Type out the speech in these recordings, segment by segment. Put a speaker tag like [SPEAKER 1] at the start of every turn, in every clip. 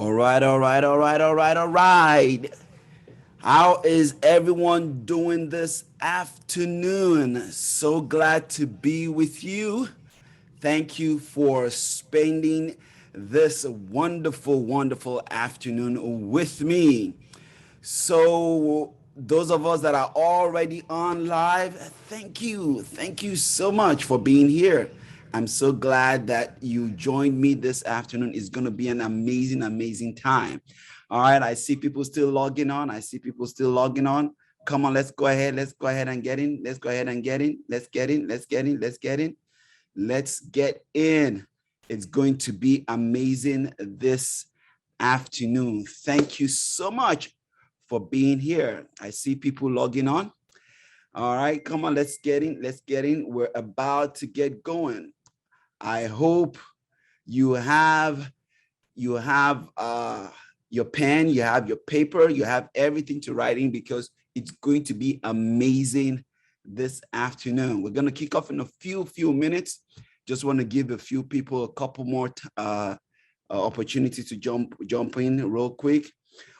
[SPEAKER 1] All right, all right, all right, all right, all right. How is everyone doing this afternoon? So glad to be with you. Thank you for spending this wonderful, wonderful afternoon with me. So, those of us that are already on live, thank you. Thank you so much for being here. I'm so glad that you joined me this afternoon. It's going to be an amazing, amazing time. All right, I see people still logging on. I see people still logging on. Come on, let's go ahead. Let's go ahead and get in. Let's go ahead and get in. Let's get in. Let's get in. Let's get in. Let's get in. It's going to be amazing this afternoon. Thank you so much for being here. I see people logging on. All right, come on, let's get in. Let's get in. We're about to get going. I hope you have your pen, you have your paper, you have everything to write in because it's going to be amazing this afternoon. We're going to kick off in a few minutes. Just want to give a few people a couple more opportunity to jump in real quick.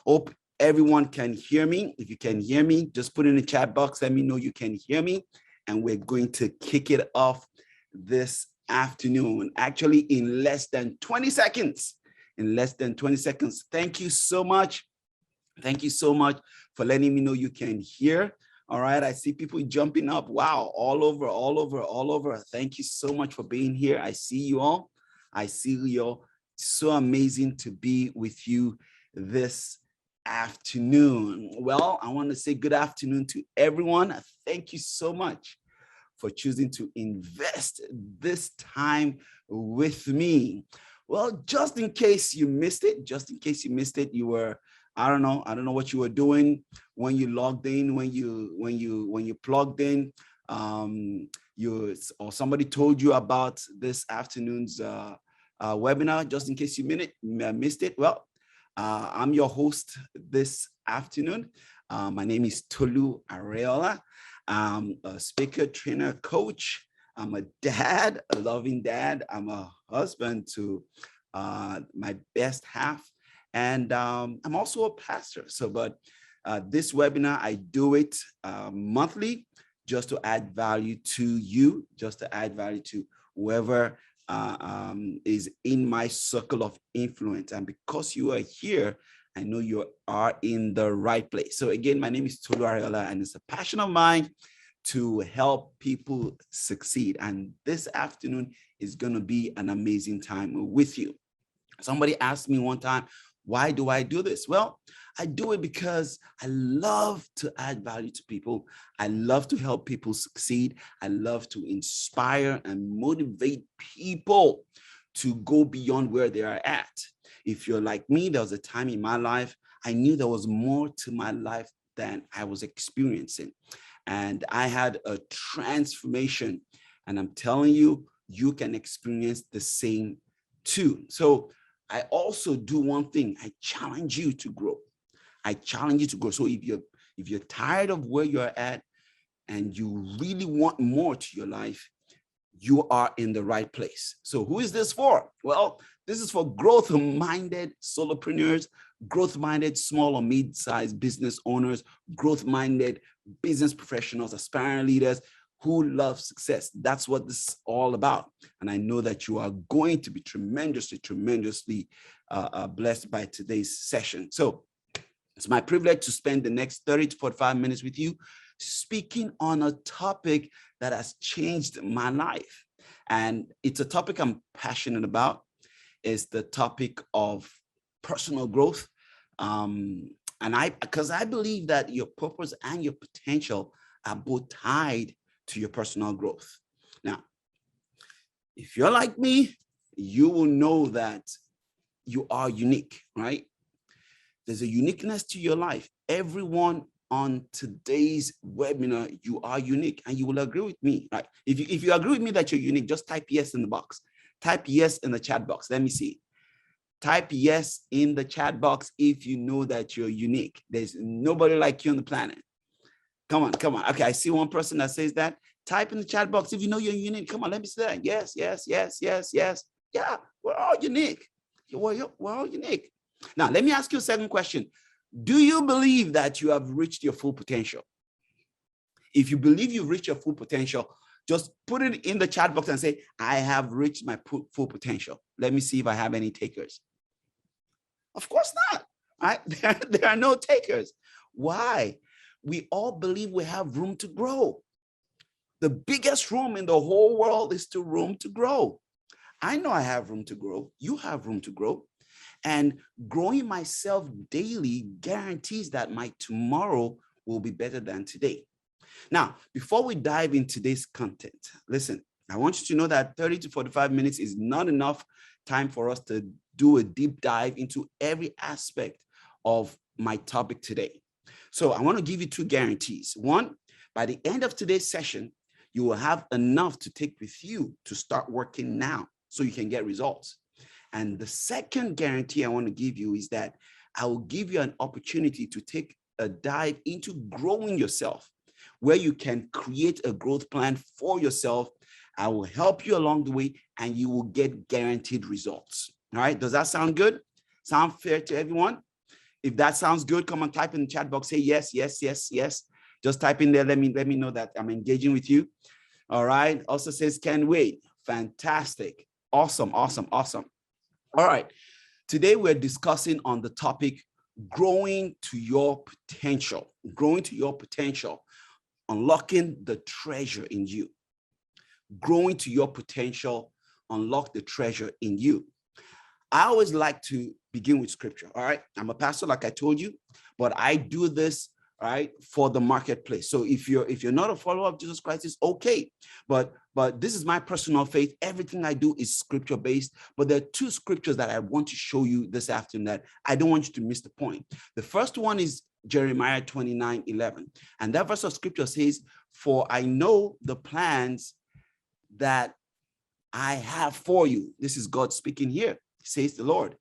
[SPEAKER 1] Hope everyone can hear me. If you can hear me, just put in the chat box. Let me know you can hear me. And we're going to kick it off this afternoon, actually in less than 20 seconds. In less than 20 seconds. Thank you so much. Thank you so much for letting me know you can hear. All right, I see people jumping up. Wow, all over, all over, all over. Thank you so much for being here. I see you all. I see you all. So amazing to be with you this afternoon. Well, I want to say good afternoon to everyone. Thank you so much for choosing to invest this time with me. Well, just in case you missed it, you were, I don't know what you were doing when you logged in, when you plugged in, or somebody told you about this afternoon's webinar. Just in case you missed it, well, I'm your host this afternoon. My name is Tolu Areola. I'm a speaker, trainer, coach. I'm a dad, a loving dad. I'm a husband to my best half. And I'm also a pastor. But this webinar, I do it monthly just to add value to you, just to add value to whoever is in my circle of influence. And because you are here, I know you are in the right place. So again, my name is Tolu Areola, and it's a passion of mine to help people succeed. And this afternoon is going to be an amazing time with you. Somebody asked me one time, why do I do this? Well, I do it because I love to add value to people. I love to help people succeed. I love to inspire and motivate people to go beyond where they are at. If you're like me, there was a time in my life, I knew there was more to my life than I was experiencing. And I had a transformation. And I'm telling you, you can experience the same too. So I also do one thing. I challenge you to grow. I challenge you to grow. So if you're tired of where you're at and you really want more to your life, you are in the right place. So who is this for? Well, this is for growth-minded solopreneurs, growth-minded small or mid-sized business owners, growth-minded business professionals, aspiring leaders who love success. That's what this is all about. And I know that you are going to be tremendously blessed by today's session. So it's my privilege to spend the next 30 to 45 minutes with you speaking on a topic that has changed my life. And it's a topic I'm passionate about. It's the topic of personal growth. Because I believe that your purpose and your potential are both tied to your personal growth. Now, if you're like me, you will know that you are unique, right? There's a uniqueness to your life. Everyone on today's webinar, you are unique, and you will agree with me, right? If you agree with me that you're unique, just type yes in the box. Type yes in the chat box. Let me see. Type yes in the chat box if you know that you're unique. There's nobody like you on the planet. Come on. Okay, I see one person that says that. Type in the chat box if you know you're unique. Come on, let me see that. Yes. Yeah, we're all unique. We're all unique. Now, let me ask you a second question. Do you believe that you have reached your full potential? If you believe you've reached your full potential, just put it in the chat box and say, I have reached my full potential. Let me see if I have any takers. Of course not, right? There are no takers. Why? We all believe we have room to grow. The biggest room in the whole world is the room to grow. I know I have room to grow. You have room to grow. And growing myself daily guarantees that my tomorrow will be better than today. Now, before we dive into today's content, listen, I want you to know that 30 to 45 minutes is not enough time for us to do a deep dive into every aspect of my topic today. So I want to give you two guarantees. One, by the end of today's session, you will have enough to take with you to start working now so you can get results. And the second guarantee I want to give you is that I will give you an opportunity to take a dive into growing yourself, where you can create a growth plan for yourself. I will help you along the way and you will get guaranteed results. All right. Does that sound good? Sound fair to everyone? If that sounds good, come and type in the chat box. Say yes, yes, yes, yes. Just type in there. Let me know that I'm engaging with you. All right. Also says, can't wait. Fantastic. Awesome, awesome, awesome. All right. Today we're discussing on the topic, growing to your potential, unlocking the treasure in you. Growing to your potential, unlock the treasure in you. I always like to begin with scripture. All right. I'm a pastor, like I told you, but I do this, right, for the marketplace. So if you're not a follower of Jesus Christ, it's okay. But this is my personal faith. Everything I do is scripture based. But there are two scriptures that I want to show you this afternoon that I don't want you to miss the point. The first one is Jeremiah 29:11. And that verse of scripture says, for I know the plans that I have for you. This is God speaking here, says the Lord.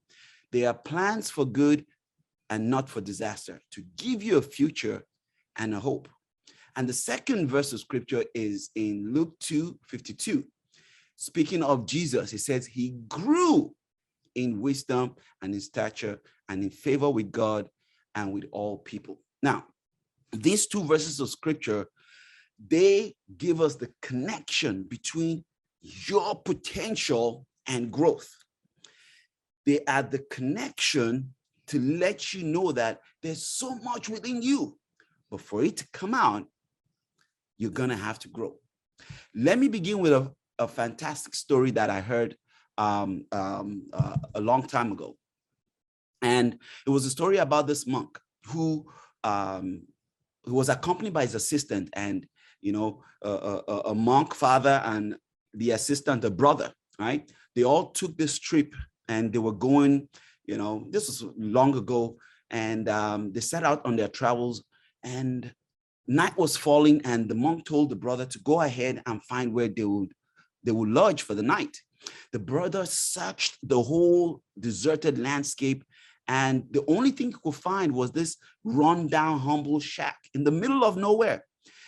[SPEAKER 1] They are plans for good and not for disaster, to give you a future and a hope. And the second verse of scripture is in Luke 2:52. Speaking of Jesus, he says he grew in wisdom and in stature and in favor with God and with all people. Now, these two verses of scripture, they give us the connection between your potential and growth. They are the connection to let you know that there's so much within you, but for it to come out, you're gonna have to grow. Let me begin with a fantastic story that I heard a long time ago. And it was a story about this monk who was accompanied by his assistant, and a monk father and the assistant, a brother, right? They all took this trip and they were going, this was long ago, and they set out on their travels, and night was falling, and the monk told the brother to go ahead and find where they would lodge for the night. The brother searched the whole deserted landscape, and the only thing he could find was this rundown, humble shack in the middle of nowhere.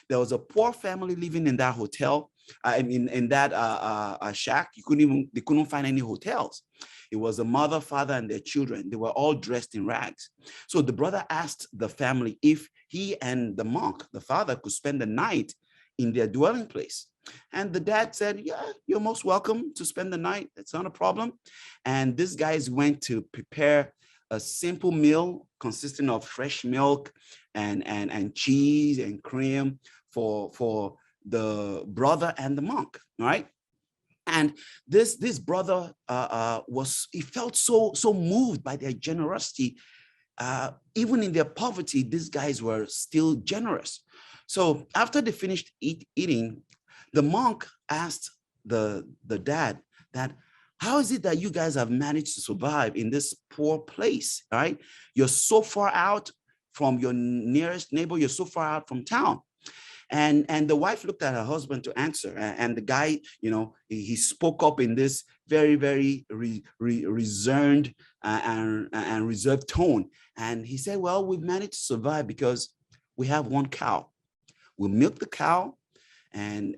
[SPEAKER 1] There was a poor family living in that hotel. In that shack. They couldn't find any hotels. It was a mother, father, and their children. They were all dressed in rags. So the brother asked the family if he and the monk, the father, could spend the night in their dwelling place. And the dad said, yeah, you're most welcome to spend the night. It's not a problem. And these guys went to prepare a simple meal consisting of fresh milk and cheese and cream for the brother and the monk, right? And this brother he felt so moved by their generosity. Even in their poverty, these guys were still generous. So after they finished eating, the monk asked the dad that, how is it that you guys have managed to survive in this poor place, right? You're so far out from your nearest neighbor. You're so far out from town. And the wife looked at her husband to answer. And the guy, he spoke up in this very, very reserved and reserved tone. And he said, well, we've managed to survive because we have one cow. We milk the cow and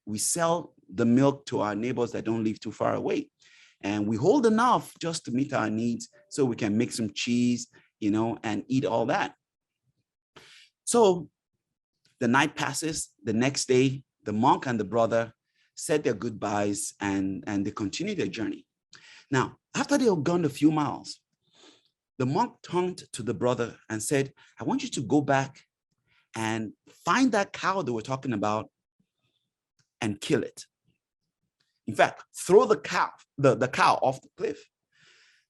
[SPEAKER 1] we sell the milk to our neighbors that don't live too far away. and we hold enough just to meet our needs so we can make some cheese, and eat all that. So the night passes. The next day, the monk and the brother said their goodbyes and they continued their journey. Now, after they had gone a few miles, the monk turned to the brother and said, I want you to go back and find that cow they were talking about and kill it. In fact, throw the cow off the cliff.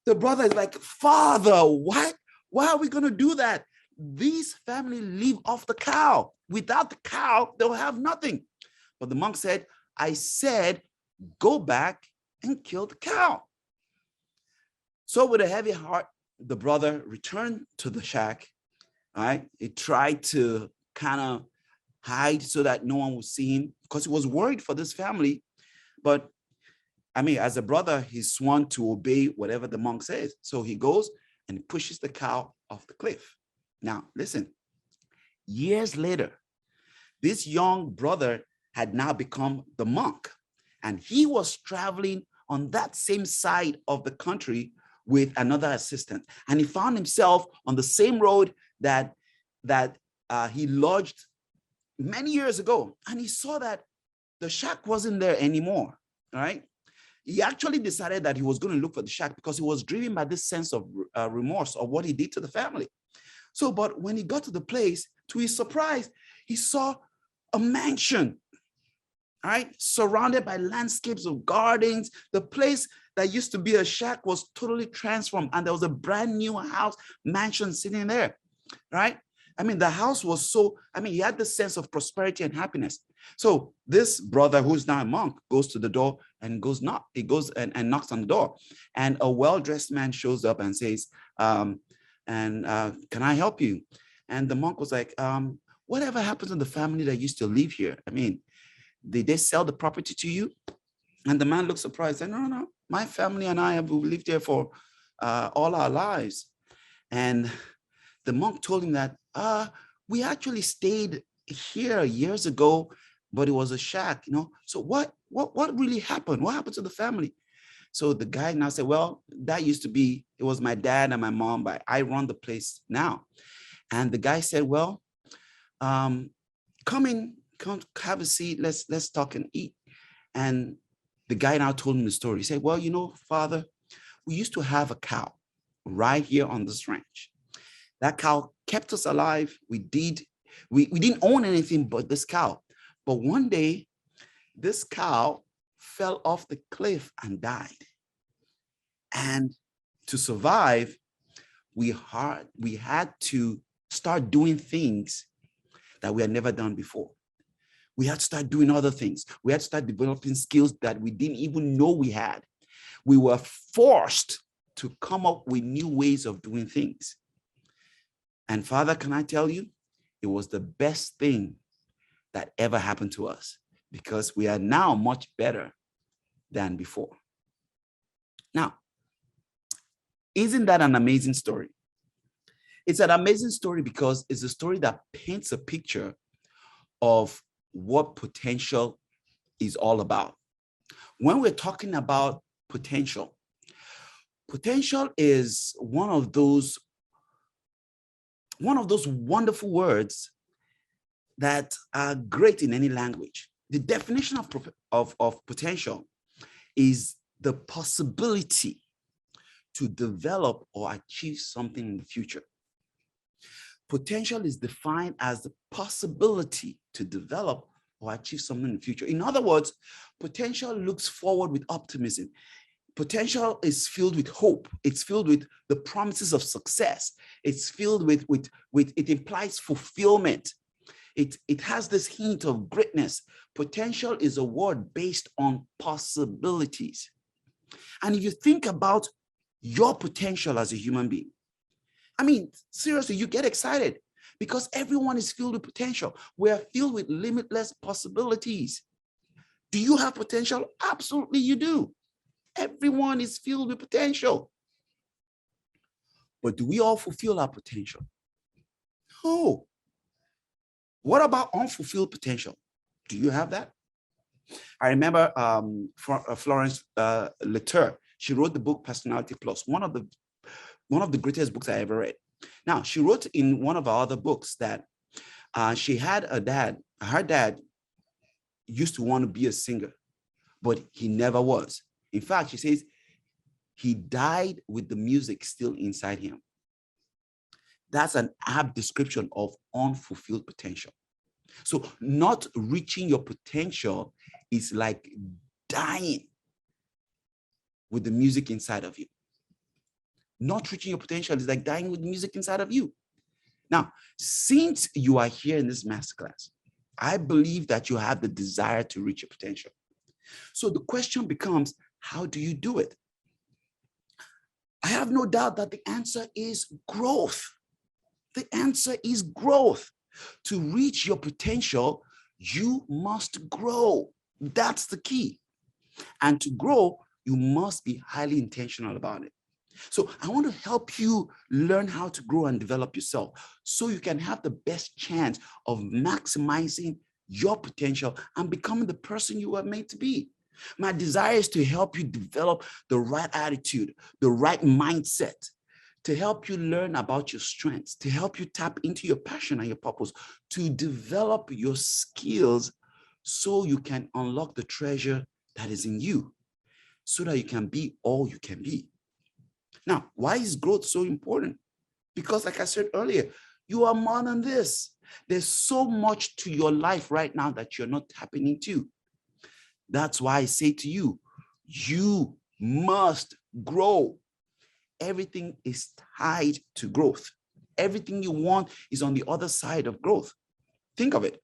[SPEAKER 1] The brother is like, Father, what? Why are we going to do that? These family live off the cow. Without the cow, they'll have nothing. But the monk said, I said, go back and kill the cow. So with a heavy heart, the brother returned to the shack. All right. He tried to kind of hide so that no one would see him because he was worried for this family. But I mean, as a brother, he's sworn to obey whatever the monk says. So he goes and pushes the cow off the cliff. Now, listen, years later, this young brother had now become the monk, and he was traveling on that same side of the country with another assistant. And he found himself on the same road that he lodged many years ago. And he saw that the shack wasn't there anymore, all right? He actually decided that he was going to look for the shack because he was driven by this sense of remorse of what he did to the family. So, but when he got to the place, to his surprise, he saw a mansion, all right, surrounded by landscapes of gardens. The place that used to be a shack was totally transformed, and there was a brand new house, mansion sitting there, right? I mean, the house was he had the sense of prosperity and happiness. So this brother, who's now a monk, goes to the door and he goes and knocks on the door. And a well-dressed man shows up and says, can I help you? And the monk was like, whatever happened to the family that used to live here? I mean, did they sell the property to you? And the man looked surprised and said, no, my family and I have lived here for all our lives. And the monk told him that, we actually stayed here years ago, but it was a shack, So what really happened? What happened to the family? So the guy now said, well, that used to be, it was my dad and my mom, but I run the place now. And the guy said, well, come have a seat. Let's talk and eat. And the guy now told him the story. He said, well, Father, we used to have a cow right here on this ranch. That cow kept us alive. We didn't own anything but this cow. But one day, this cow fell off the cliff and died. And to survive, we had to start doing things that we had never done before. We had to start doing other things. We had to start developing skills that we didn't even know we had. We were forced to come up with new ways of doing things. And Father, can I tell you, it was the best thing that ever happened to us because we are now much better than before. Now, isn't that an amazing story? It's an amazing story because it's a story that paints a picture of what potential is all about. When we're talking about potential is one of those wonderful words that are great in any language. The definition of potential is the possibility to develop or achieve something in the future. Potential is defined as the possibility to develop or achieve something in the future. In other words, potential looks forward with optimism. Potential is filled with hope. It's filled with the promises of success. It's filled with it implies fulfillment. It has this hint of greatness. Potential is a word based on possibilities. And if you think about your potential as a human being, I mean, seriously, you get excited because everyone is filled with potential. We're filled with limitless possibilities. Do you have potential? Absolutely, you do. Everyone is filled with potential. But do we all fulfill our potential? No. What about unfulfilled potential? Do you have that? I remember Florence Latour She wrote the book Personality Plus, one of the greatest books I ever read. Now, she wrote in one of her other books that she had a dad. Her dad used to want to be a singer, but he never was. In fact, she says he died with the music still inside him. That's an apt description of unfulfilled potential. So not reaching your potential is like dying with the music inside of you. Not reaching your potential is like dying with music inside of you. Now, since you are here in this masterclass, I believe that you have the desire to reach your potential. So the question becomes, how do you do it? I have no doubt that the answer is growth. The answer is growth. To reach your potential, you must grow. That's the key. And to grow, you must be highly intentional about it. So I want to help you learn how to grow and develop yourself so you can have the best chance of maximizing your potential and becoming the person you are made to be. My desire is to help you develop the right attitude, the right mindset, to help you learn about your strengths, to help you tap into your passion and your purpose, to develop your skills so you can unlock the treasure that is in you, so that you can be all you can be. Now, why is growth so important? Because like I said earlier, you are more than this. There's so much to your life right now that you're not tapping into. That's why I say to you, you must grow. Everything is tied to growth. Everything you want is on the other side of growth. Think of it.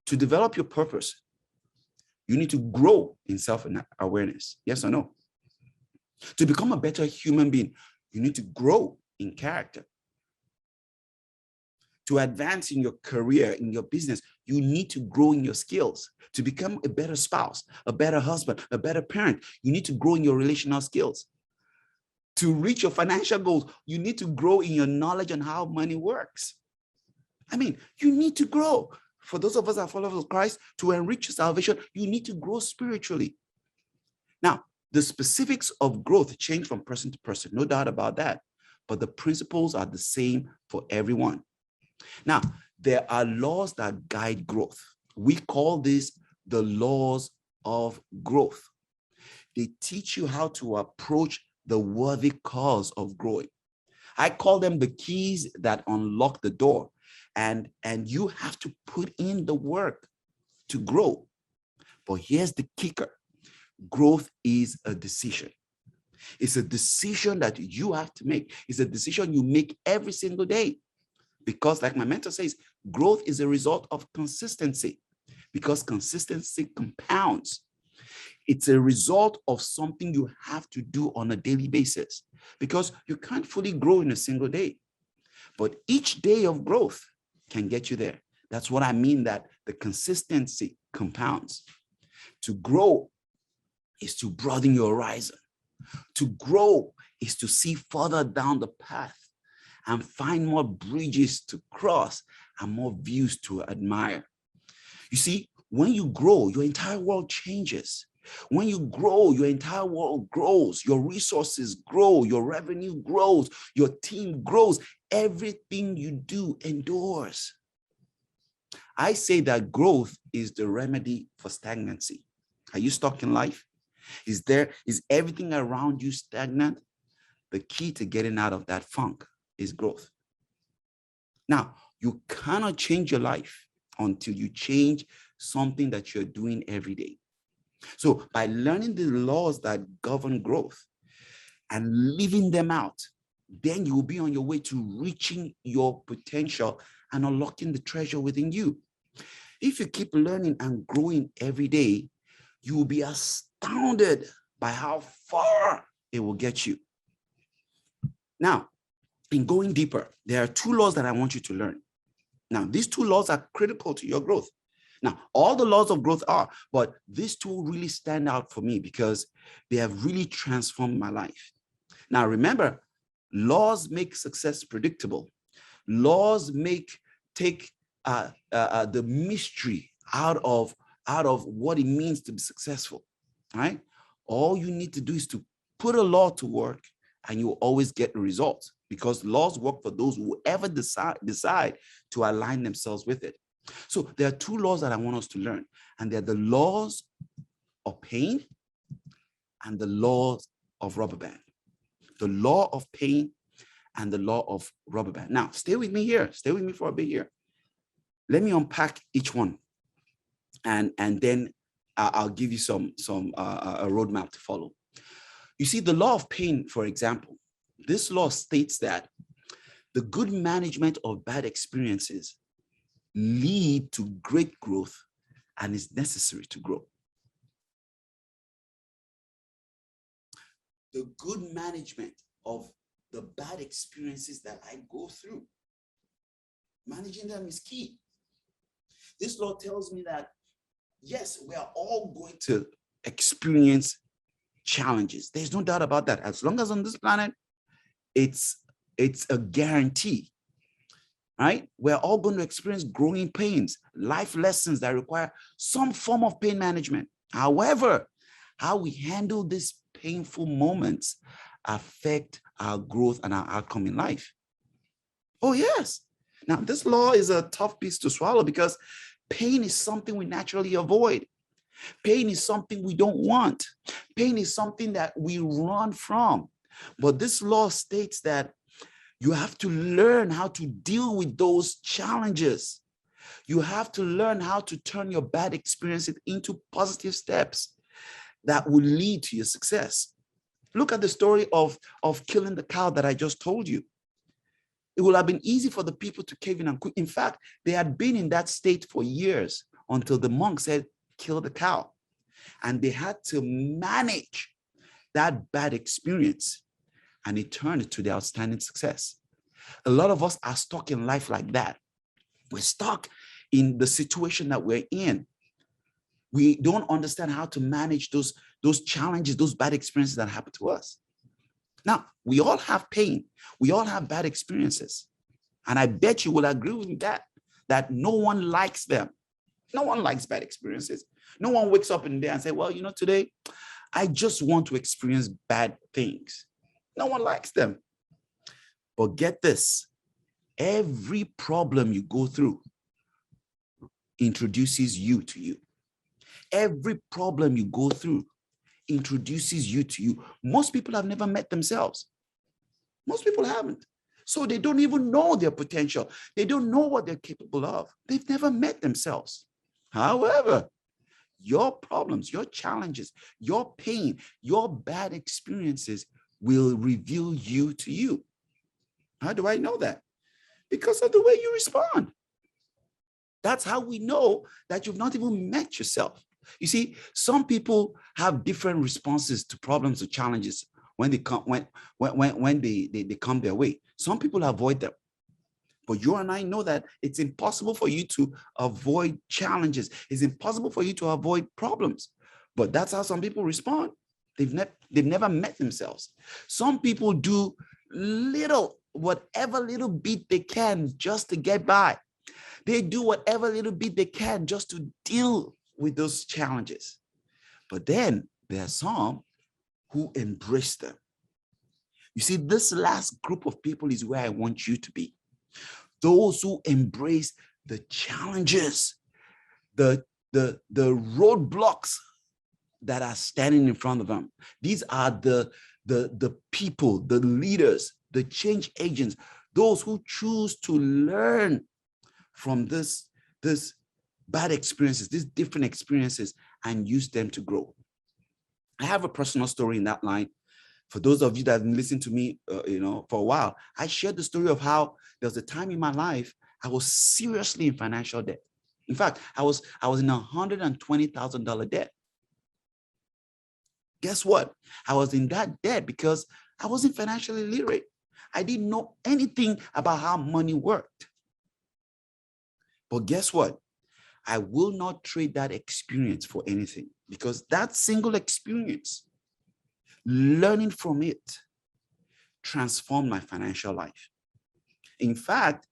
[SPEAKER 1] To develop your purpose, you need to grow in self-awareness. Yes or no? To become a better human being, you need to grow in character. To advance in your career, in your business, you need to grow in your skills. To become a better spouse, a better husband, a better parent, you need to grow in your relational skills. To reach your financial goals, you need to grow in your knowledge on how money works. I mean, you need to grow. For those of us that follow Christ, to enrich your salvation, you need to grow spiritually. Now, the specifics of growth change from person to person, no doubt about that. But the principles are the same for everyone. Now, there are laws that guide growth. We call this the laws of growth. They teach you how to approach the worthy cause of growing. I call them the keys that unlock the door. And you have to put in the work to grow. But here's the kicker. Growth is a decision. It's a decision that you have to make. It's a decision you make every single day. Because like my mentor says, growth is a result of consistency. Because consistency compounds. It's a result of something you have to do on a daily basis. Because you can't fully grow in a single day. But each day of growth can get you there. That's what I mean that the consistency compounds. To grow is to broaden your horizon. To grow is to see further down the path and find more bridges to cross and more views to admire. You see, when you grow, your entire world changes. When you grow, your entire world grows, your resources grow, your revenue grows, your team grows, everything you do endures. I say that growth is the remedy for stagnancy. Are you stuck in life? Is everything around you stagnant? The key to getting out of that funk is growth. Now, you cannot change your life until you change something that you're doing every day. So by learning the laws that govern growth and living them out, then you will be on your way to reaching your potential and unlocking the treasure within you. If you keep learning and growing every day, you will be astounded by how far it will get you. Now, in going deeper, there are two laws that I want you to learn. Now, these two laws are critical to your growth. Now, all the laws of growth are, but these two really stand out for me because they have really transformed my life. Now, remember, laws make success predictable. Laws take the mystery out of what it means to be successful, right? All you need to do is to put a law to work, and you will always get the results, because laws work for those who ever decide to align themselves with it. So there are two laws that I want us to learn, and they're the laws of pain and the laws of rubber band. The law of pain and the law of rubber band. Now, stay with me here. Stay with me for a bit here. Let me unpack each one, and then I'll give you a roadmap to follow. You see, the law of pain, for example, this law states that the good management of bad experiences lead to great growth and is necessary to grow. The good management of the bad experiences that I go through, managing them is key. This law tells me that, yes, we are all going to experience challenges. There's no doubt about that. As long as on this planet, it's a guarantee, right? We're all going to experience growing pains, life lessons that require some form of pain management. However, how we handle these painful moments affect our growth and our outcome in life. Oh, yes. Now, this law is a tough piece to swallow, because pain is something we naturally avoid. Pain is something we don't want. Pain is something that we run from. But this law states that you have to learn how to deal with those challenges. You have to learn how to turn your bad experiences into positive steps that will lead to your success. Look at the story of killing the cow that I just told you. It would have been easy for the people to cave in and quit. In fact, they had been in that state for years until the monk said, kill the cow. And they had to manage that bad experience, and it turned to the outstanding success. A lot of us are stuck in life like that. We're stuck in the situation that we're in. We don't understand how to manage those challenges, those bad experiences that happen to us. Now, we all have pain. We all have bad experiences. And I bet you will agree with me that no one likes them. No one likes bad experiences. No one wakes up in the day and say, well, today I just want to experience bad things. No one likes them. But get this, every problem you go through introduces you to you. Every problem you go through introduces you to you. Most people have never met themselves. Most people haven't. So they don't even know their potential. They don't know what they're capable of. They've never met themselves. However, your problems, your challenges, your pain, your bad experiences will reveal you to you. How do I know that? Because of the way you respond. That's how we know that you've not even met yourself. You see, some people have different responses to problems or challenges when they come when they come their way. Some people avoid them. But you and I know that it's impossible for you to avoid challenges. It's impossible for you to avoid problems. But that's how some people respond. They've never met themselves. Some people do whatever little bit they can just to get by. They do whatever little bit they can just to deal with those challenges. But then there are some who embrace them. You see, this last group of people is where I want you to be. Those who embrace the challenges, the roadblocks that are standing in front of them. These are the people, the leaders, the change agents, those who choose to learn from this bad experiences, these different experiences, and use them to grow. I have a personal story in that line. For those of you that have been listening to me, for a while, I shared the story of how there was a time in my life I was seriously in financial debt. In fact, I was in $120,000 debt. Guess what? I was in that debt because I wasn't financially literate. I didn't know anything about how money worked. But guess what? I will not trade that experience for anything, because that single experience, learning from it, transformed my financial life. In fact,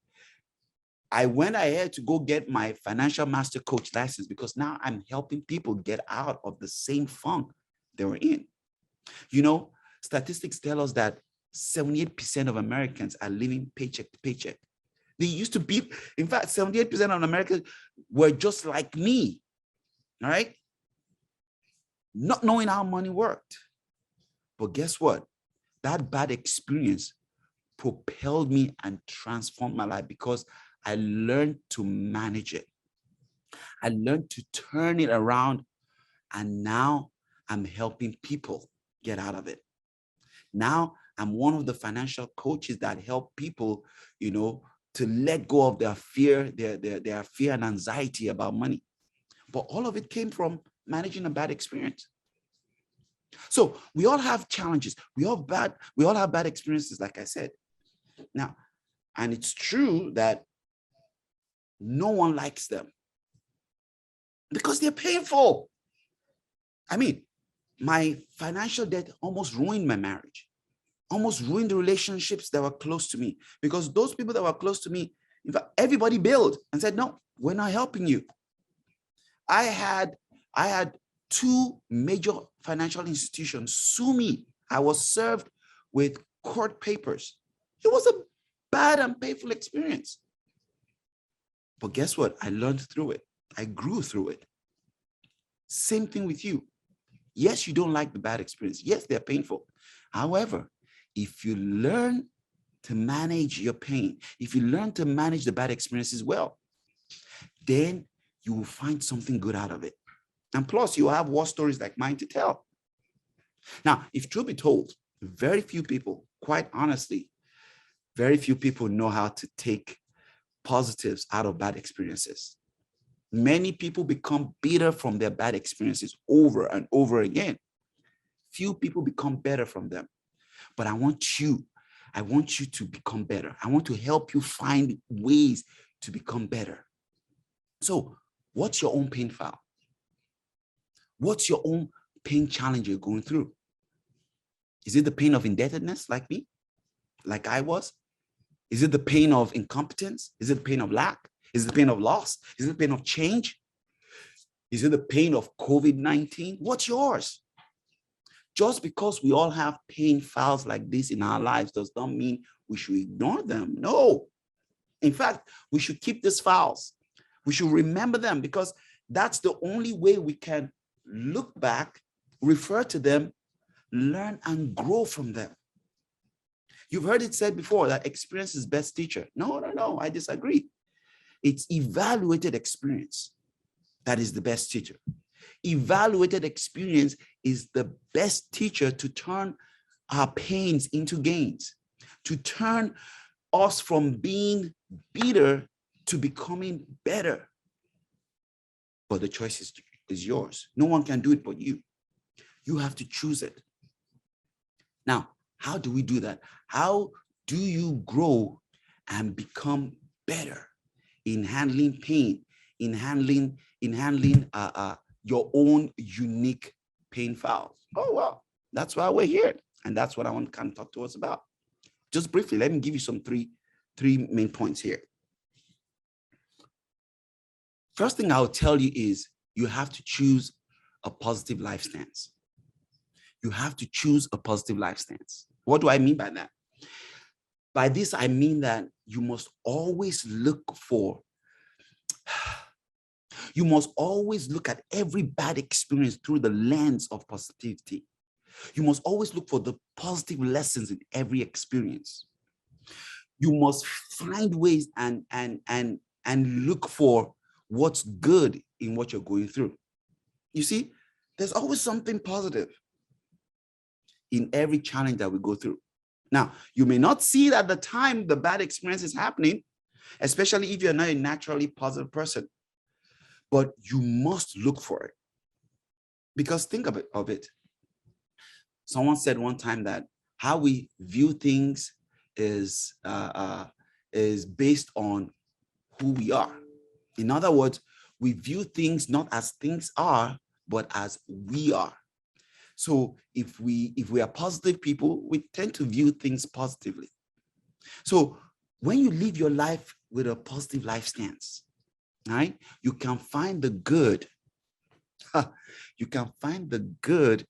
[SPEAKER 1] I went ahead to go get my financial master coach license, because now I'm helping people get out of the same funk they were in. You know, statistics tell us that 78% of Americans are living paycheck to paycheck. They used to be, in fact, 78% of Americans were just like me, all right? Not knowing how money worked. But guess what? That bad experience propelled me and transformed my life because I learned to manage it. I learned to turn it around, and now I'm helping people get out of it. Now I'm one of the financial coaches that help people, you know, to let go of their fear, their fear and anxiety about money. But all of it came from managing a bad experience. So we all have challenges. We all have bad experiences, like I said. Now, and it's true that no one likes them because they're painful. I mean, my financial debt almost ruined my marriage, almost ruined the relationships that were close to me, because those people that were close to me, in fact, everybody bailed and said, no, we're not helping you. I had 2 major financial institutions sue me. I was served with court papers. It was a bad and painful experience. But guess what? I learned through it. I grew through it. Same thing with you. Yes, you don't like the bad experience. Yes, they're painful. However, if you learn to manage your pain, if you learn to manage the bad experiences well, then you will find something good out of it. And plus, you have war stories like mine to tell. Now, if truth be told, very few people, quite honestly, very few people know how to take positives out of bad experiences. Many people become bitter from their bad experiences over and over again. Few people become better from them. But I want you to become better. I want to help you find ways to become better. So, what's your own pain file? What's your own pain challenge you're going through? Is it the pain of indebtedness like me, like I was? Is it the pain of incompetence? Is it the pain of lack? Is it the pain of loss? Is it the pain of change? Is it the pain of COVID-19? What's yours? Just because we all have pain files like this in our lives does not mean we should ignore them. No. In fact, we should keep these files. We should remember them, because that's the only way we can look back, refer to them, learn and grow from them. You've heard it said before that experience is best teacher. No, I disagree. It's evaluated experience that is the best teacher. Evaluated experience is the best teacher to turn our pains into gains, to turn us from being bitter to becoming better. But the choice is yours. No one can do it but you. You have to choose it. Now, how do we do that? How do you grow and become better in handling pain, in handling your own unique pain files? Oh, well, that's why we're here. And that's what I want to kind of talk to us about. Just briefly, let me give you some three main points here. First thing I'll tell you is you have to choose a positive life stance. You have to choose a positive life stance. What do I mean by that? By this, I mean that you must always look at every bad experience through the lens of positivity. You must always look for the positive lessons in every experience. You must find ways and look for what's good in what you're going through. You see, there's always something positive in every challenge that we go through. Now, you may not see it at the time the bad experience is happening, especially if you're not a naturally positive person, but you must look for it. Because think of it. Someone said one time that how we view things is based on who we are. In other words, we view things not as things are, but as we are. So if we are positive people, we tend to view things positively. So when you live your life with a positive life stance, right, you can find the good. You can find the good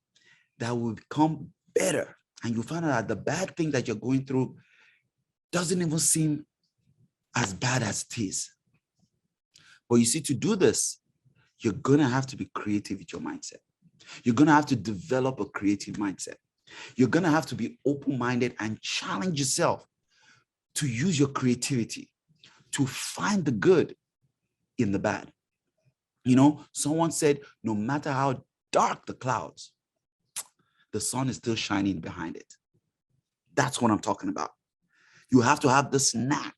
[SPEAKER 1] that will become better. And you find out that the bad thing that you're going through doesn't even seem as bad as it is. But you see, to do this, you're going to have to be creative with your mindset. You're going to have to develop a creative mindset. You're going to have to be open-minded and challenge yourself to use your creativity to find the good in the bad. You know, someone said, no matter how dark the clouds, the sun is still shining behind it. That's what I'm talking about. You have to have this knack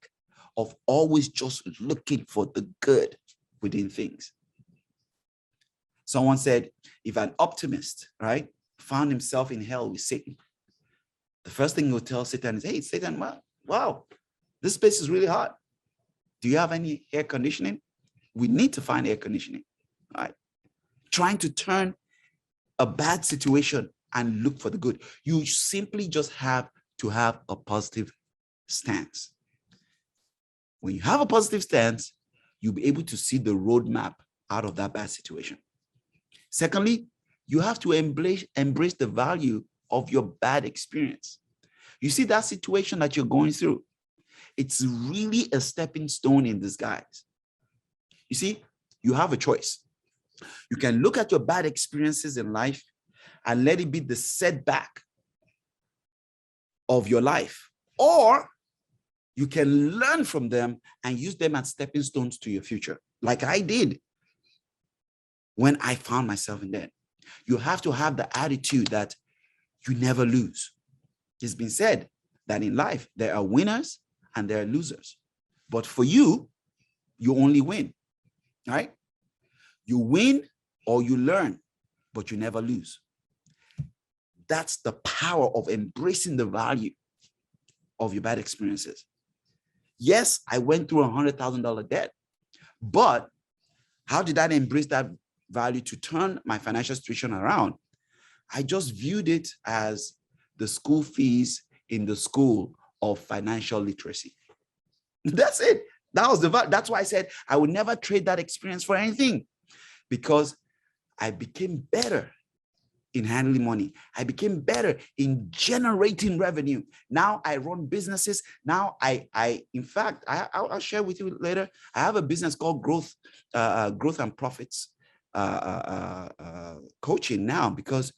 [SPEAKER 1] of always just looking for the good within things. Someone said, if an optimist, right, found himself in hell with Satan, the first thing he'll tell Satan is, hey, Satan, wow, this space is really hot. Do you have any air conditioning? We need to find air conditioning, right? Trying to turn a bad situation and look for the good. You simply just have to have a positive stance. When you have a positive stance, you'll be able to see the roadmap out of that bad situation. Secondly, you have to embrace the value of your bad experience. You see that situation that you're going through, it's really a stepping stone in disguise. You see, you have a choice. You can look at your bad experiences in life and let it be the setback of your life, or you can learn from them and use them as stepping stones to your future, like I did when I found myself in that. You have to have the attitude that you never lose. It's been said that in life, there are winners and there are losers. But for you, you only win, right? You win or you learn, but you never lose. That's the power of embracing the value of your bad experiences. Yes, I went through $100,000 debt, but how did I embrace that value to turn my financial situation around? I just viewed it as the school fees in the school of financial literacy. That's it. That was that's why I said I would never trade that experience for anything, because I became better in handling money. I became better in generating revenue. Now I run businesses. Now in fact, I'll share with you later. I have a business called Growth and Profits Coaching now, because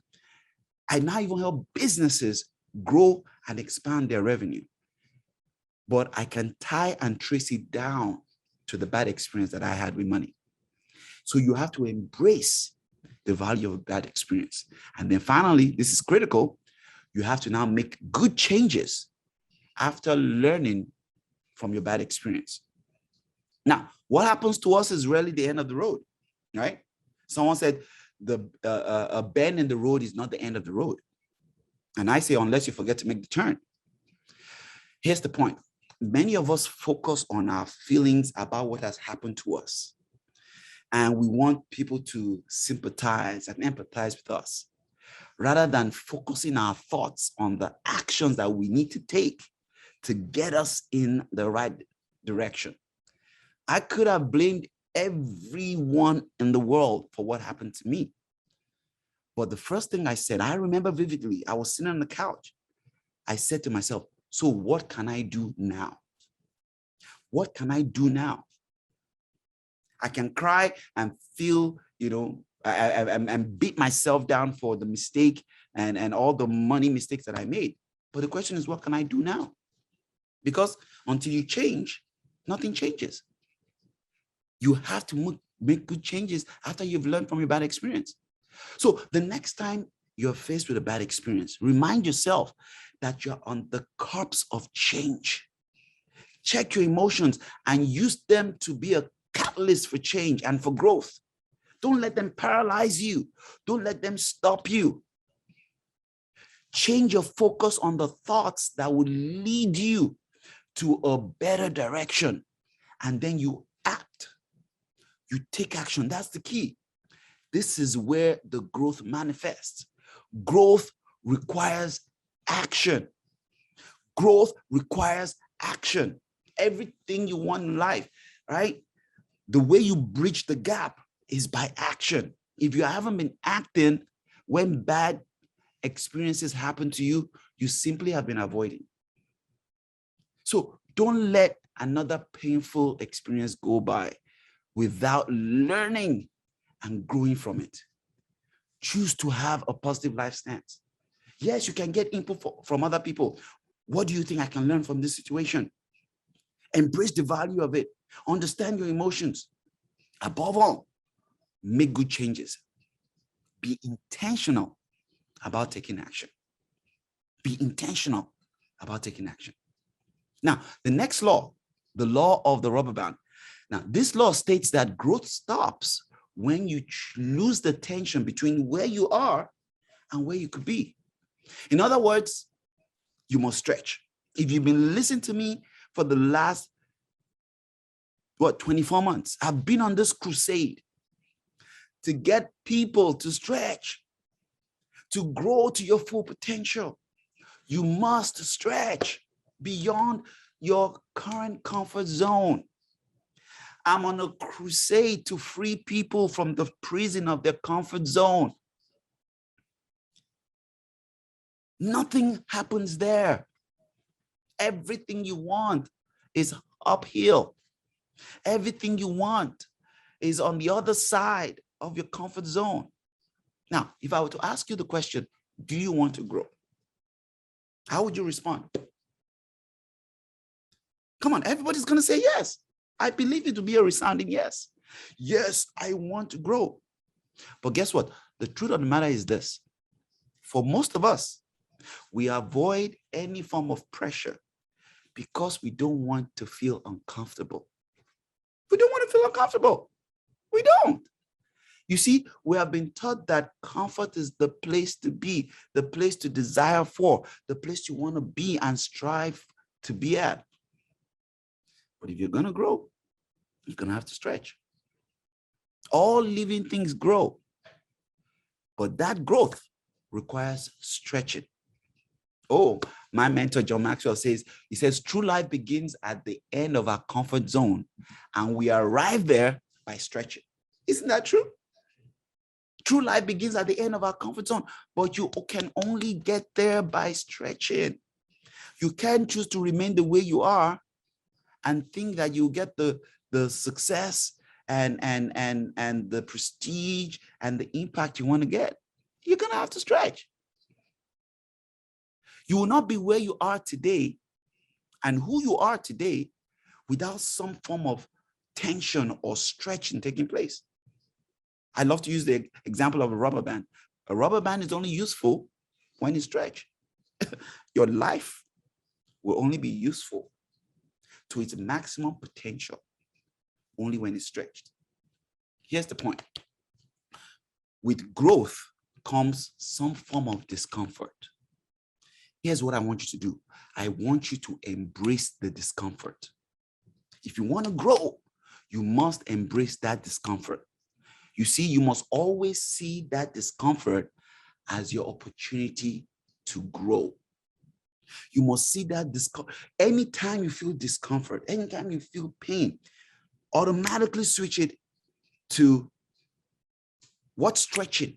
[SPEAKER 1] I now even help businesses grow and expand their revenue. But I can tie and trace it down to the bad experience that I had with money. So you have to embrace the value of a bad experience. And then finally, this is critical, you have to now make good changes after learning from your bad experience. Now, what happens to us is really the end of the road, right? Someone said a bend in the road is not the end of the road. And I say, unless you forget to make the turn. Here's the point. Many of us focus on our feelings about what has happened to us. And we want people to sympathize and empathize with us, rather than focusing our thoughts on the actions that we need to take to get us in the right direction. I could have blamed everyone in the world for what happened to me. But the first thing I said, I remember vividly, I was sitting on the couch. I said to myself, so what can I do now? What can I do now? I can cry and feel, and beat myself down for the mistake and all the money mistakes that I made. But the question is, what can I do now? Because until you change, nothing changes. You have to make good changes after you've learned from your bad experience. So the next time you're faced with a bad experience, remind yourself that you're on the cusp of change. Check your emotions and use them to be a catalyst for change and for growth. Don't let them paralyze you. Don't let them stop you. Change your focus on the thoughts that will lead you to a better direction. And then you act. You take action. That's the key. This is where the growth manifests. Growth requires action. Growth requires action. Everything you want in life, right? The way you bridge the gap is by action. If you haven't been acting when bad experiences happen to you, you simply have been avoiding. So don't let another painful experience go by without learning and growing from it. Choose to have a positive life stance. Yes, you can get input from other people. What do you think I can learn from this situation? Embrace the value of it. Understand your emotions. Above all, make good changes. Be intentional about taking action. Be intentional about taking action. Now, the next law, the law of the rubber band. Now, this law states that growth stops when you lose the tension between where you are and where you could be. In other words, you must stretch. If you've been listening to me for the last, 24 months, I've been on this crusade to get people to stretch, to grow to your full potential. You must stretch beyond your current comfort zone. I'm on a crusade to free people from the prison of their comfort zone. Nothing happens there. Everything you want is uphill. Everything you want is on the other side of your comfort zone. Now, if I were to ask you the question, do you want to grow? How would you respond? Come on, everybody's going to say yes. I believe it to be a resounding yes. Yes, I want to grow. But guess what? The truth of the matter is this. For most of us, we avoid any form of pressure because we don't want to feel uncomfortable. We don't want to feel uncomfortable. We don't. You see, we have been taught that comfort is the place to be, the place to desire for, the place you want to be and strive to be at. But if you're going to grow, you're going to have to stretch. All living things grow, but that growth requires stretching. Oh, my mentor, John Maxwell says, true life begins at the end of our comfort zone, and we arrive there by stretching. Isn't that true? True life begins at the end of our comfort zone, but you can only get there by stretching. You can't choose to remain the way you are and think that you get the success and the prestige and the impact you want to get. You're going to have to stretch. You will not be where you are today and who you are today without some form of tension or stretching taking place. I love to use the example of a rubber band. A rubber band is only useful when it's stretched. Your life will only be useful to its maximum potential only when it's stretched. Here's the point. With growth comes some form of discomfort. Here's what I want you to do. I want you to embrace the discomfort. If you want to grow, you must embrace that discomfort. You see, you must always see that discomfort as your opportunity to grow. You must see that discomfort. Anytime you feel discomfort, anytime you feel pain, automatically switch it to what stretching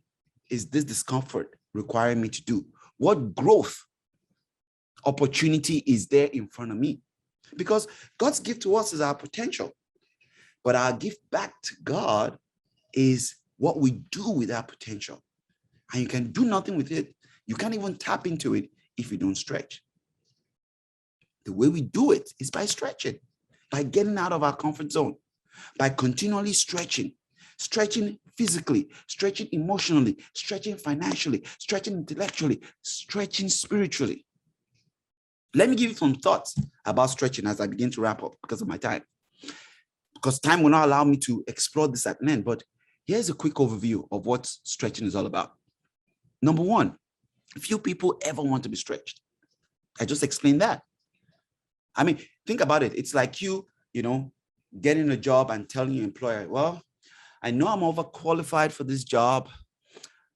[SPEAKER 1] is this discomfort requiring me to do? What growth opportunity is there in front of me? Because God's gift to us is our potential, but our gift back to God is what we do with our potential. And you can do nothing with it. You can't even tap into it if you don't stretch. The way we do it is by stretching, by getting out of our comfort zone, by continually stretching physically, stretching emotionally, stretching financially, stretching intellectually, stretching spiritually. Let me give you some thoughts about stretching as I begin to wrap up because of my time. Because time will not allow me to explore this at length, but here's a quick overview of what stretching is all about. Number one, few people ever want to be stretched. I just explained that. I mean, think about it. It's like you getting a job and telling your employer, well, I know I'm overqualified for this job,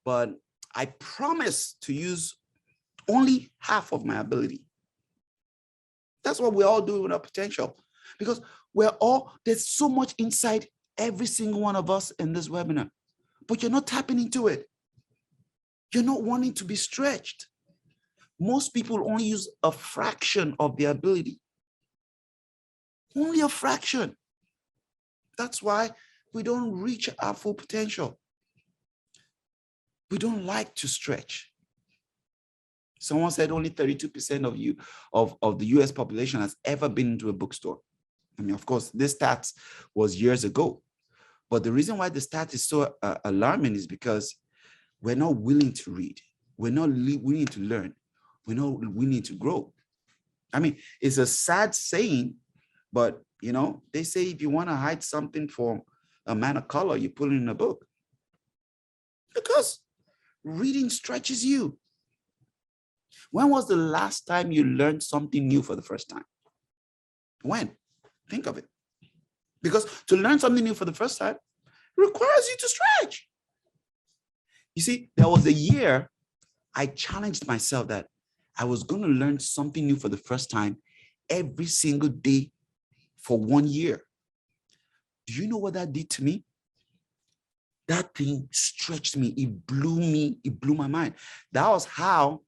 [SPEAKER 1] but I promise to use only half of my ability. That's what we all do with our potential, because there's so much inside every single one of us in this webinar, but you're not tapping into it. You're not wanting to be stretched. Most people only use a fraction of their ability. Only a fraction. That's why we don't reach our full potential. We don't like to stretch. Someone said only 32% of the US population has ever been into a bookstore. I mean, of course, this stat was years ago. But the reason why the stat is so alarming is because we're not willing to read. We're not willing to learn. We're not willing to grow. I mean, it's a sad saying, but you know, they say if you want to hide something from a man of color, you put it in a book. Because reading stretches you. When was the last time you learned something new for the first time? When? Think of it. Because to learn something new for the first time requires you to stretch. You see, there was a year I challenged myself that I was going to learn something new for the first time every single day for 1 year. Do you know what that did to me? That thing stretched me. It blew my mind. That was how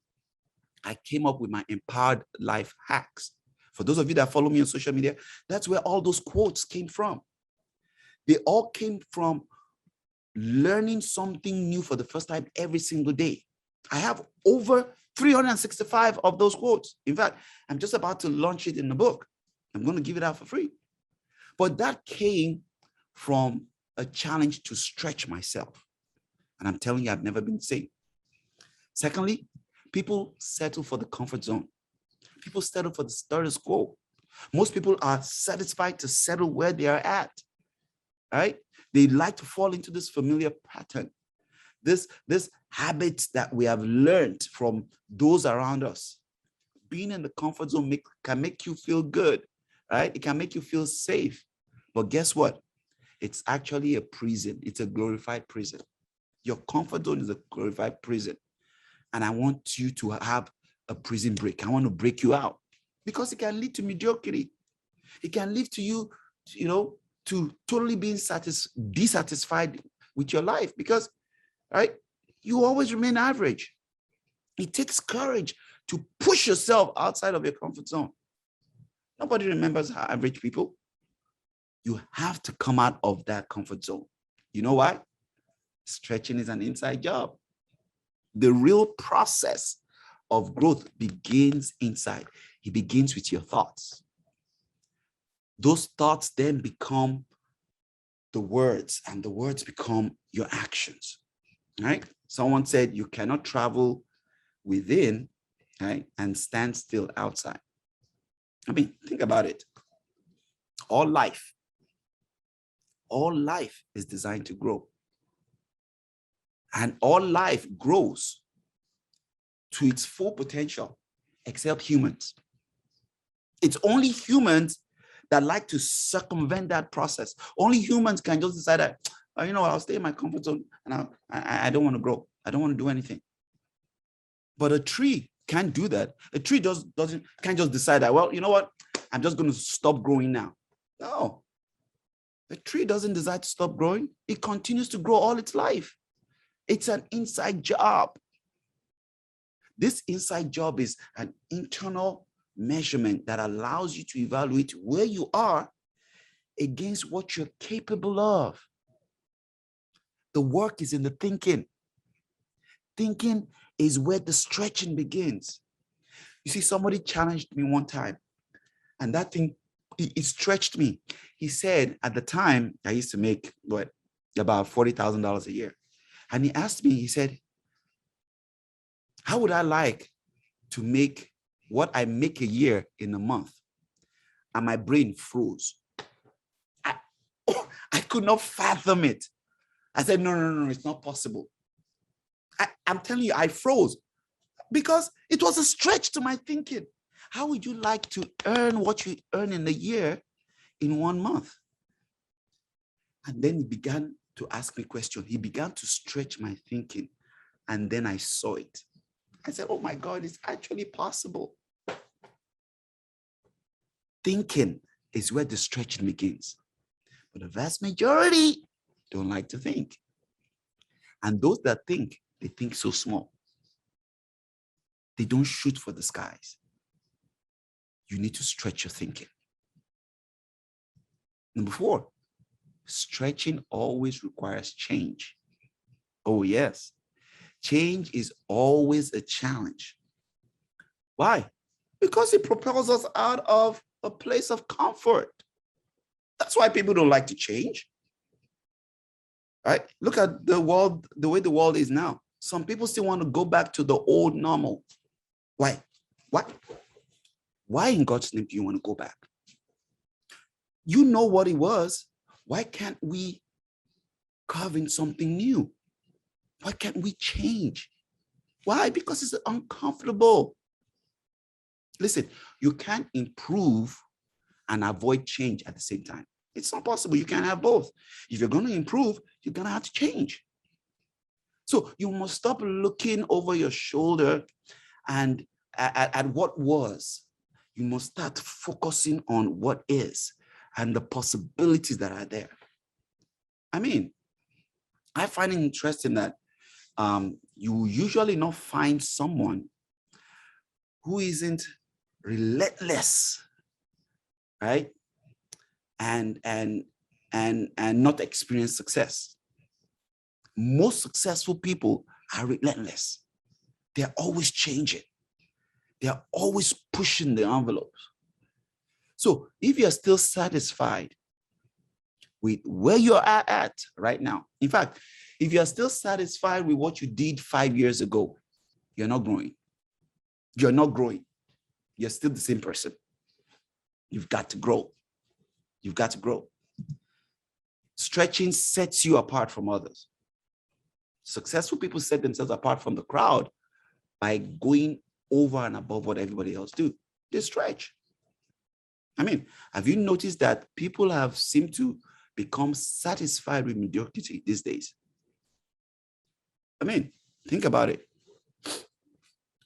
[SPEAKER 1] I came up with my empowered life hacks. For those of you that follow me on social media, that's where all those quotes came from. They all came from learning something new for the first time every single day. I have over 365 of those quotes. In fact, I'm just about to launch it in the book. I'm going to give it out for free. But that came from a challenge to stretch myself. And I'm telling you, I've never been the same. Secondly, people settle for the comfort zone. People settle for the status quo. Most people are satisfied to settle where they are at, right? They like to fall into this familiar pattern, this habit that we have learned from those around us. Being in the comfort zone can make you feel good, right? It can make you feel safe. But guess what? It's actually a prison. It's a glorified prison. Your comfort zone is a glorified prison. And I want you to have a prison break. I want to break you out because it can lead to mediocrity. It can lead to you, to totally being dissatisfied with your life because, right, you always remain average. It takes courage to push yourself outside of your comfort zone. Nobody remembers average people. You have to come out of that comfort zone. You know why? Stretching is an inside job. The real process of growth begins inside. It begins with your thoughts. Those thoughts then become the words, and the words become your actions, right? Someone said you cannot travel within, right, and stand still outside. I mean, think about it. All life is designed to grow. And all life grows to its full potential, except humans. It's only humans that like to circumvent that process. Only humans can just decide that, I'll stay in my comfort zone and I don't want to grow. I don't want to do anything. But a tree can't do that. A tree can't just decide that, well, you know what? I'm just going to stop growing now. No. A tree doesn't decide to stop growing. It continues to grow all its life. It's an inside job. This inside job is an internal measurement that allows you to evaluate where you are against what you're capable of. The work is in the thinking. Thinking is where the stretching begins. You see, somebody challenged me one time, and that thing, it stretched me. He said, at the time, I used to make, about $40,000 a year. And he asked me, he said, how would I like to make what I make a year in a month? And my brain froze. I could not fathom it. I said, no, it's not possible. I'm telling you, I froze because it was a stretch to my thinking. How would you like to earn what you earn in a year in 1 month? And then he began to ask me questions. He began to stretch my thinking. And then I saw it. I said, oh my God, it's actually possible. Thinking is where the stretching begins. But the vast majority don't like to think. And those that think, they think so small. They don't shoot for the skies. You need to stretch your thinking. Number 4, stretching always requires change. Oh, yes. Change is always a challenge. Why? Because it propels us out of a place of comfort. That's why people don't like to change. Right? Look at the world, the way the world is now. Some people still want to go back to the old normal. Why? Why in God's name do you want to go back? You know what it was. Why can't we carve in something new? Why can't we change? Why? Because it's uncomfortable. Listen, you can't improve and avoid change at the same time. It's not possible. You can't have both. If you're going to improve, you're going to have to change. So you must stop looking over your shoulder and at what was. You must start focusing on what is and the possibilities that are there. I mean, I find it interesting that you usually not find someone who isn't relentless, right? And not experience success. Most successful people are relentless. They're always changing. They're always pushing the envelopes. So if you're still satisfied with where you're at right now, in fact, if you're still satisfied with what you did 5 years ago, you're not growing. You're not growing. You're still the same person. You've got to grow. You've got to grow. Stretching sets you apart from others. Successful people set themselves apart from the crowd by going over and above what everybody else do. They stretch. I mean, have you noticed that people have seemed to become satisfied with mediocrity these days? I mean, think about it.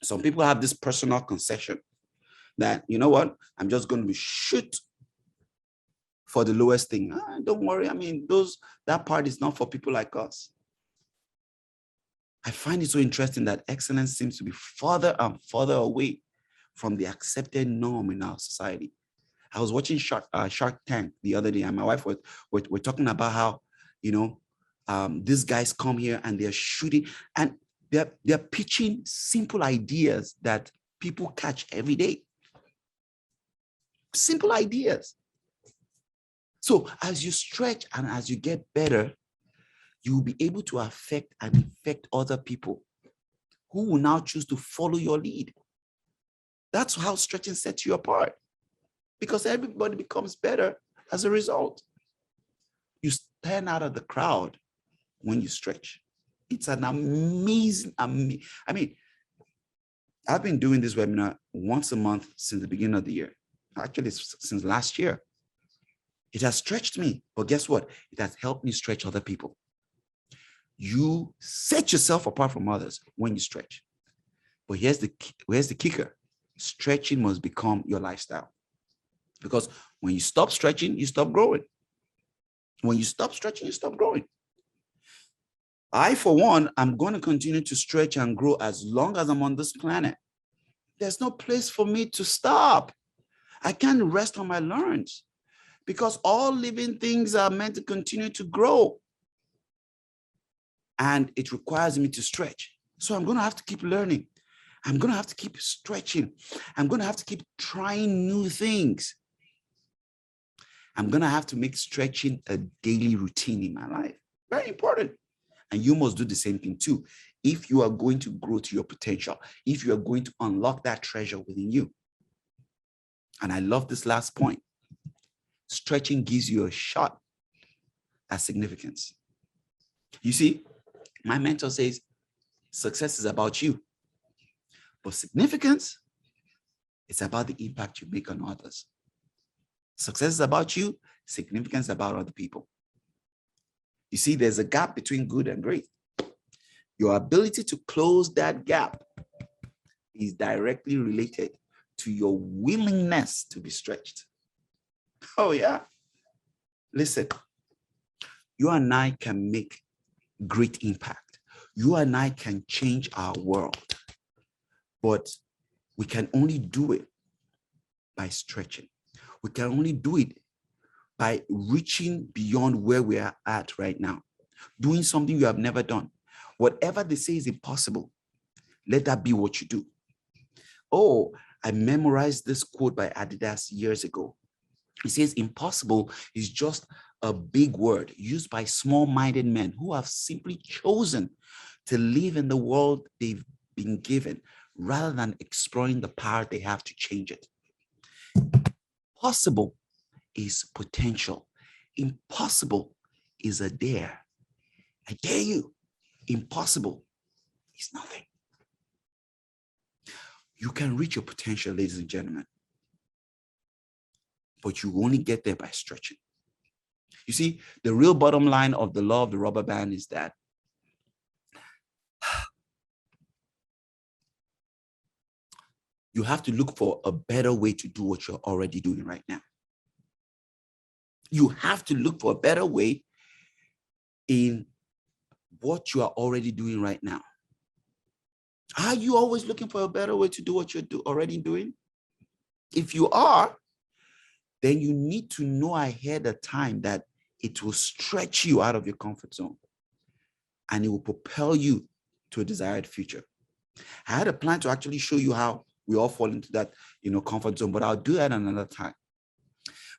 [SPEAKER 1] Some people have this personal concession that, you know what, I'm just going to shoot for the lowest thing. Don't worry. I mean, that part is not for people like us. I find it so interesting that excellence seems to be further and further away from the accepted norm in our society. I was watching Shark Tank the other day, and my wife we're talking about how, these guys come here and they're shooting, and they're pitching simple ideas that people catch every day. Simple ideas. So as you stretch and as you get better, you will be able to affect other people who will now choose to follow your lead. That's how stretching sets you apart, because everybody becomes better as a result. You stand out of the crowd when you stretch. It's an amazing, I mean, I've been doing this webinar once a month since the beginning of the year. Actually, since last year. It has stretched me, but guess what? It has helped me stretch other people. You set yourself apart from others when you stretch. But here's the kicker. Stretching must become your lifestyle. Because when you stop stretching, you stop growing. When you stop stretching, you stop growing. I, for one, I'm going to continue to stretch and grow as long as I'm on this planet. There's no place for me to stop. I can't rest on my laurels, because all living things are meant to continue to grow. And it requires me to stretch. So I'm going to have to keep learning. I'm going to have to keep stretching. I'm going to have to keep trying new things. I'm going to have to make stretching a daily routine in my life. Very important. And you must do the same thing too, if you are going to grow to your potential, if you are going to unlock that treasure within you. And I love this last point. Stretching gives you a shot at significance. You see, my mentor says, success is about you, but significance, it's about the impact you make on others. Success is about you, significance is about other people. You see, there's a gap between good and great. Your ability to close that gap is directly related to your willingness to be stretched. Oh, yeah. Listen, you and I can make great impact. You and I can change our world. But we can only do it by stretching. We can only do it by reaching beyond where we are at right now, doing something you have never done. Whatever they say is impossible, let that be what you do. Oh, I memorized this quote by Adidas years ago. It says, impossible is just a big word used by small-minded men who have simply chosen to live in the world they've been given rather than exploring the power they have to change it. Possible is potential. Impossible is a dare. I dare you. Impossible is nothing. You can reach your potential, ladies and gentlemen, but you only get there by stretching. You see, the real bottom line of the law of the rubber band is that you have to look for a better way to do what you're already doing right now. You have to look for a better way in what you are already doing right now. Are you always looking for a better way to do what you're already doing? If you are, then you need to know ahead of time that it will stretch you out of your comfort zone and it will propel you to a desired future. I had a plan to actually show you how we all fall into that, comfort zone, but I'll do that another time.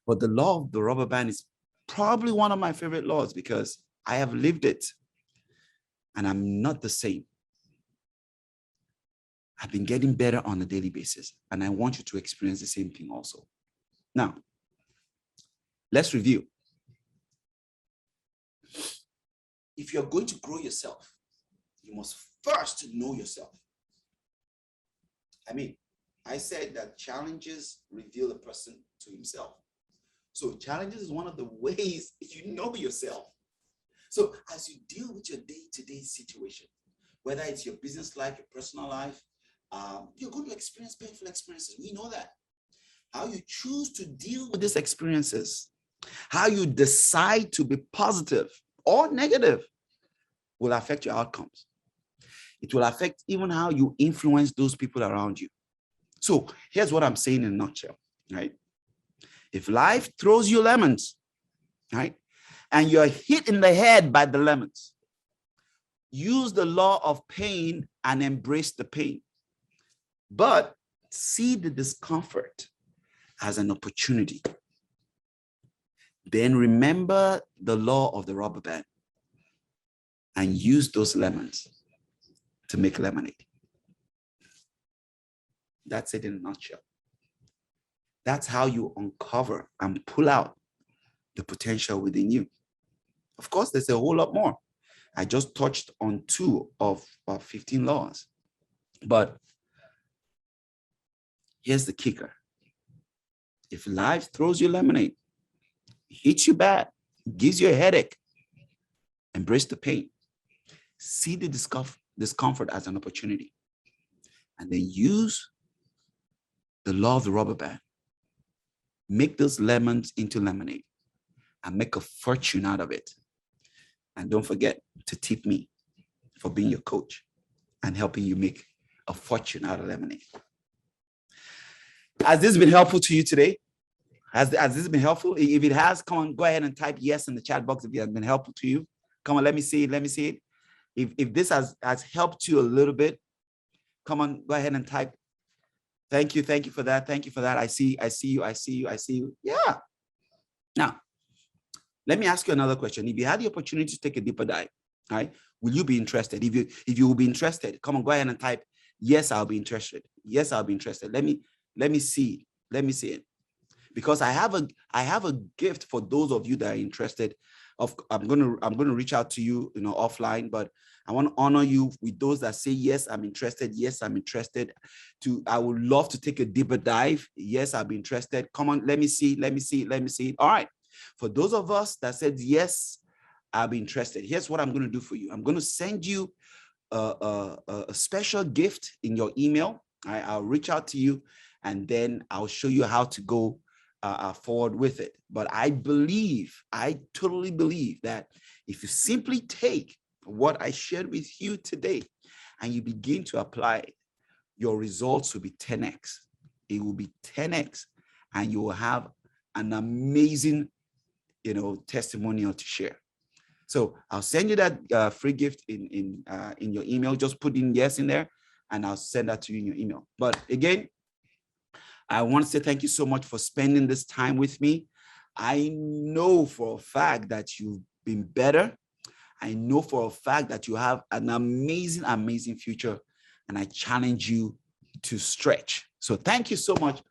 [SPEAKER 1] But the law of the rubber band is probably one of my favorite laws because I have lived it and I'm not the same. I've been getting better on a daily basis, and I want you to experience the same thing also. Now, let's review. If you're going to grow yourself, you must first know yourself. I said that challenges reveal a person to himself. So challenges is one of the ways you know yourself. So as you deal with your day-to-day situation, whether it's your business life, your personal life, you're going to experience painful experiences. We know that. How you choose to deal with these experiences, how you decide to be positive or negative will affect your outcomes. It will affect even how you influence those people around you. So here's what I'm saying in a nutshell, right? If life throws you lemons, right, and you're hit in the head by the lemons, use the law of pain and embrace the pain. But see the discomfort as an opportunity. Then remember the law of the rubber band and use those lemons to make lemonade. That's it in a nutshell. That's how you uncover and pull out the potential within you. Of course, there's a whole lot more. I just touched on 2 of 15 laws. But here's the kicker. If life throws you lemonade, hits you bad, gives you a headache, embrace the pain. See the discomfort as an opportunity. And then use the law of the rubber band. Make those lemons into lemonade and make a fortune out of it. And don't forget to tip me for being your coach and helping you make a fortune out of lemonade. Has this been helpful to you today? Has this been helpful? If it has, come on, go ahead and type yes in the chat box if it has been helpful to you. Come on, let me see it. If this has helped you a little bit, come on, go ahead and type. Thank you for that. Thank you for that. I see you. Yeah. Now, let me ask you another question. If you had the opportunity to take a deeper dive, right, will you be interested? If you will be interested, come on, go ahead and type, yes, I'll be interested. Yes, I'll be interested. Let me see it. Because I have a gift for those of you that are interested. I'm gonna reach out to you, offline, but I want to honor you with those that say, yes, I'm interested. Yes, I'm interested. I would love to take a deeper dive. Yes, I'll be interested. Come on, let me see it. All right. For those of us that said, yes, I'll be interested. Here's what I'm going to do for you. I'm going to send you a special gift in your email. I'll reach out to you and then I'll show you how to go forward with it. But I totally believe that if you simply take what I shared with you today and you begin to apply it, your results will be 10x. It will be 10x, and you will have an amazing, testimonial to share. So I'll send you that free gift in your email. Just put in yes in there, and I'll send that to you in your email. But again, I want to say thank you so much for spending this time with me. I know for a fact that you've been better. I know for a fact that you have an amazing, amazing future, and I challenge you to stretch. So thank you so much